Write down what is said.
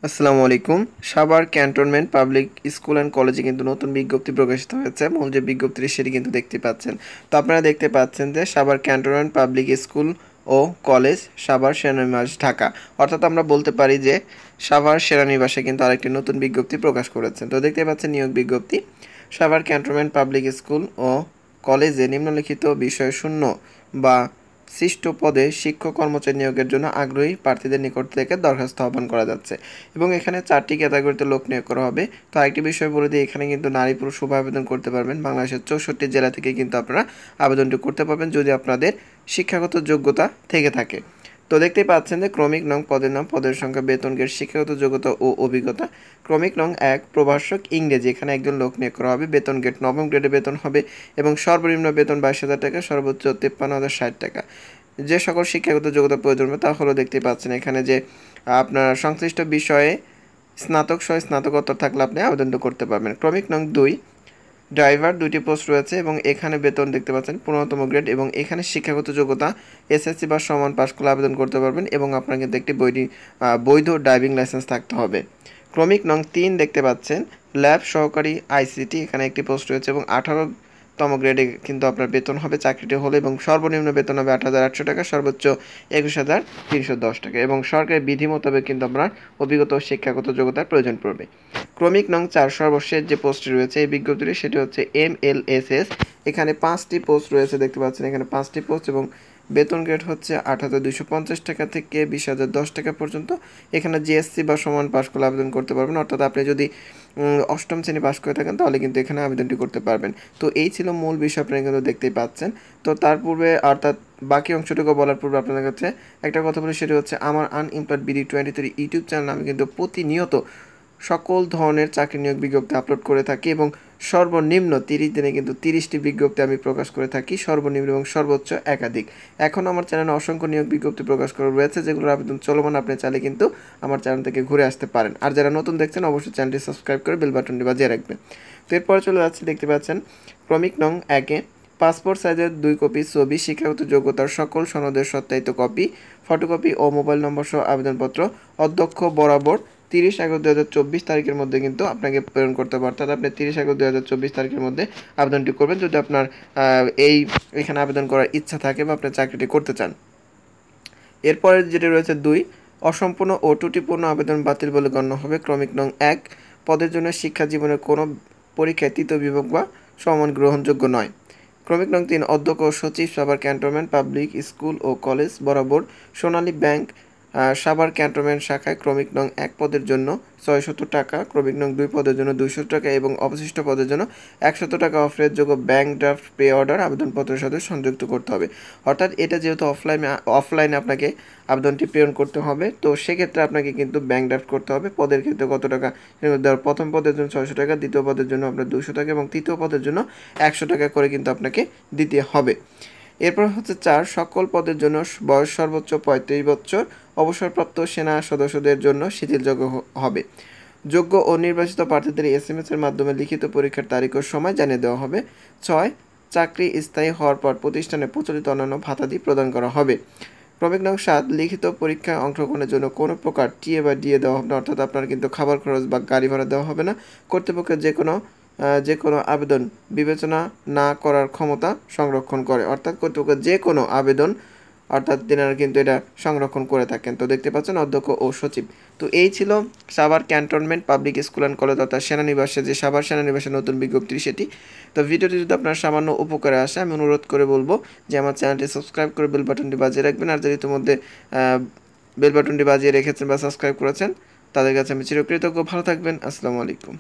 আসসালামু আলাইকুম। Savar cantonment public school and কলেজে কিন্তু নতুন বিজ্ঞপ্তি প্রকাশিত হয়েছে। মূল যে বিজ্ঞপ্তিটি সেটি কিন্তু দেখতে পাচ্ছেন। তো আপনারা দেখতে পাচ্ছেন যে সাভার ক্যান্টনমেন্ট পাবলিক স্কুল ও কলেজ সাভার সেনানিবাস ঢাকা। অর্থাৎ আমরা বলতে পারি যে সাভার সেনানিবাসে কিন্তু আরেকটি নতুন বিজ্ঞপ্তি প্রকাশ করেছেন। তো দেখতে পাচ্ছেন নিয়োগ বিজ্ঞপ্তি। সাভার ক্যান্টনমেন্ট পাবলিক স্কুল ও কলেজে নিম্নলিখিত বিষয় শূন্য বা সৃষ্ট পদে শিক্ষক কর্মচারী নিয়োগের জন্য আগ্রহী প্রার্থীদের নিকট থেকে দরখাস্ত আহ্বান করা যাচ্ছে এবং এখানে 4টি ক্যাটাগরিতে লোক নিয়োগ করা হবে। তো আরেকটি বিষয় বলে দিই, এখানে কিন্তু নারী পুরুষ উভয় আবেদন করতে পারবেন। বাংলাদেশের 64 জেলা থেকে কিন্তু আপনারা আবেদনটি করতে পারবেন যদি আপনাদের শিক্ষাগত যোগ্যতা থেকে থাকে। তো দেখতেই পাচ্ছেন যে ক্রমিক নং পদের নাম, পদের সংখ্যা, বেতন গ্রেড, শিক্ষাগত যোগ্যতা ও অভিজ্ঞতা। ক্রমিক নং 1 প্রভাষক ইংরেজি, এখানে একজন লোক নিয়োগ করা হবে। বেতন গ্রেড নবম গ্রেডে বেতন হবে এবং সর্বনিম্ন বেতন 22,000 টাকা, সর্বোচ্চ 53,060 টাকা। যে সকল শিক্ষাগত যোগ্যতা প্রয়োজন হবে তা হলো দেখতেই পাচ্ছেন এখানে যে আপনার সংশ্লিষ্ট বিষয়ে স্নাতক সহ স্নাতকোত্তর থাকলে আপনি আবেদনটা করতে পারবেন। ক্রমিক নং 2 ড্রাইভার 2টি পোস্ট রয়েছে এবং এখানে বেতন দেখতে পাচ্ছেন 15তম গ্রেড এবং এখানে শিক্ষাগত যোগ্যতা এসএসসি বা সমান পাশ করলে আবেদন করতে পারবেন এবং আপনার কিন্তু একটি বৈধ ড্রাইভিং লাইসেন্স থাকতে হবে। ক্রমিক নং 3 দেখতে পাচ্ছেন ল্যাব সহকারী আইসিটি, এখানে একটি পোস্ট রয়েছে এবং 18তম গ্রেডে কিন্তু আপনার বেতন হবে চাকরিটি হলে এবং সর্বনিম্ন বেতন হবে 8,800 টাকা, সর্বোচ্চ 21,310 টাকা এবং সরকারি বিধি মোতাবেক কিন্তু আপনার অভিজ্ঞতা ও শিক্ষাগত যোগ্যতার প্রয়োজন পড়বে। ক্রমিক নং 4 সর্বশেষ যে পোস্টটি রয়েছে এই বিজ্ঞপ্তিটি সেটি হচ্ছে MLSS, এখানে 5টি পোস্ট রয়েছে দেখতে পাচ্ছেন, এখানে 5টি পোস্ট এবং বেতন গ্রেড হচ্ছে 8,250 টাকা থেকে 20,010 টাকা পর্যন্ত। এখানে জিএসসি বা সমান পাশ করলে আবেদন করতে পারবেন, অর্থাৎ আপনি যদি অষ্টম শ্রেণী পাশ করে থাকেন তাহলে কিন্তু এখানে আবেদনটি করতে পারবেন। তো এই ছিল মূল বিষয়, আপনারা কিন্তু দেখতেই পাচ্ছেন। তো তার পূর্বে অর্থাৎ বাকি অংশটুকু বলার পূর্বে আপনাদের কাছে একটা কথা বলি, সেটি হচ্ছে আমার আনএমপ্লয়েড বিডি 23 ইউটিউব চ্যানেল আমি কিন্তু প্রতিনিয়ত সকল ধরনের চাকরি নিয়োগ বিজ্ঞপ্তি আপলোড করে থাকি এবং সর্বনিম্ন 30 দিনে কিন্তু 30টি বিজ্ঞপ্তি আমি প্রকাশ করে থাকি, সর্বনিম্ন এবং সর্বোচ্চ একাধিক। এখন আমার চ্যানেলে অসংখ্য নিয়োগ বিজ্ঞপ্তি প্রকাশ করা রয়েছে যেগুলোর আবেদন চলমান, আপনি চাইলে কিন্তু আমার চ্যানেল থেকে ঘুরে আসতে পারেন। আর যারা নতুন দেখছেন অবশ্যই চ্যানেলটি সাবস্ক্রাইব করে বেল বাটনটি বাজিয়ে রাখবেন। তো এরপরে চলে যাচ্ছি, দেখতে পাচ্ছেন ক্রমিক নং 1-এ পাসপোর্ট সাইজের 2 কপি ছবি, শিক্ষাগত যোগ্যতার সকল সনদের সত্যায়িত কপি, ফটোকপি ও মোবাইল নম্বর সহ আবেদনপত্র অধ্যক্ষ বরাবর 30/11/2024 তারিখের মধ্যে কিন্তু আপনাকে প্রেরণ করতে হবে। অর্থাৎ আপনি 30/11/2024 তারিখের মধ্যে আবেদনটি করবেন যদি আপনার এখানে আবেদন করার ইচ্ছা থাকে বা আপনার চাকরিটি করতে চান। এরপরে যেটি রয়েছে 2 অসম্পূর্ণ ও ত্রুটিপূর্ণ আবেদন বাতিল বলে গণ্য হবে। ক্রমিক নং 1 পদের জন্য শিক্ষা জীবনের কোনো পরীক্ষায় তৃতীয় বিভাগ বা সমমান গ্রহণযোগ্য নয়। ক্রমিক নং 3 অধ্যক্ষ ও সচিব সাভার ক্যান্টনমেন্ট পাবলিক স্কুল ও কলেজ বরাবর সোনালী ব্যাংক সাভার ক্যান্টনমেন্ট শাখায় ক্রমিক নং 1 পদের জন্য 600 টাকা, ক্রমিক নং 2 পদের জন্য 200 টাকা এবং অবশিষ্ট পদের জন্য 100 টাকা অফারের যোগ্য ব্যাংক ড্রাফট পে অর্ডার আবেদনপত্রের সাথে সংযুক্ত করতে হবে। অর্থাৎ এটা যেহেতু অফলাইনে আপনাকে আবেদনটি প্রেরণ করতে হবে, তো সেক্ষেত্রে আপনাকে কিন্তু ব্যাংক ড্রাফট করতে হবে। পদের ক্ষেত্রে কত টাকা, প্রথম পদের জন্য 600 টাকা, দ্বিতীয় পদের জন্য আপনার 200 টাকা এবং তৃতীয় পদের জন্য 100 টাকা করে কিন্তু আপনাকে দিতে হবে। এরপর হচ্ছে 4 সকল পদের জন্য বয়স সর্বোচ্চ 35 বছর, অবসরপ্রাপ্ত সেনা সদস্যদের জন্য শিথিলযোগ্য হবে। যোগ্য ও নির্বাচিত প্রার্থীদের SMS এর মাধ্যমে লিখিত পরীক্ষার তারিখ ও সময় জানিয়ে দেওয়া হবে। 6 চাকরি স্থায়ী হওয়ার পর প্রতিষ্ঠানে প্রচলিত অন্যান্য ভাতাদি প্রদান করা হবে। ক্রমিক নং 7 লিখিত পরীক্ষায় অংশগ্রহণের জন্য কোনো প্রকার টিএ বা ডিএ দেওয়া হবে না, অর্থাৎ আপনার কিন্তু খাবার খরচ বা গাড়ি ভাড়া দেওয়া হবে না। কর্তৃপক্ষের যে কোনো আবেদন বিবেচনা না করার ক্ষমতা সংরক্ষণ করে, অর্থাৎ কর্তৃপক্ষ যে কোনো আবেদন অর্থাৎ তেনারা কিন্তু এটা সংরক্ষণ করে থাকেন। তো দেখতে পাচ্ছেন অধ্যক্ষ ও সচিব। তো এই ছিল Savar cantonment public school and college অর্থাৎ সেনানিবাসে যে সাভার সেনানিবাসের নতুন বিজ্ঞপ্তি সেটি। তো ভিডিওটি যদি আপনার সামান্য উপকারে আসে আমি অনুরোধ করে বলবো যে আমার চ্যানেলটি সাবস্ক্রাইব করে বেল বাটনটি বাজিয়ে রাখবেন। আর যদি ইতিমধ্যে বেল বাটনটি বাজিয়ে রেখেছেন বা সাবস্ক্রাইব করেছেন তাদের কাছে আমি চিরকৃতজ্ঞ। ভালো থাকবেন। আসসালামু আলাইকুম।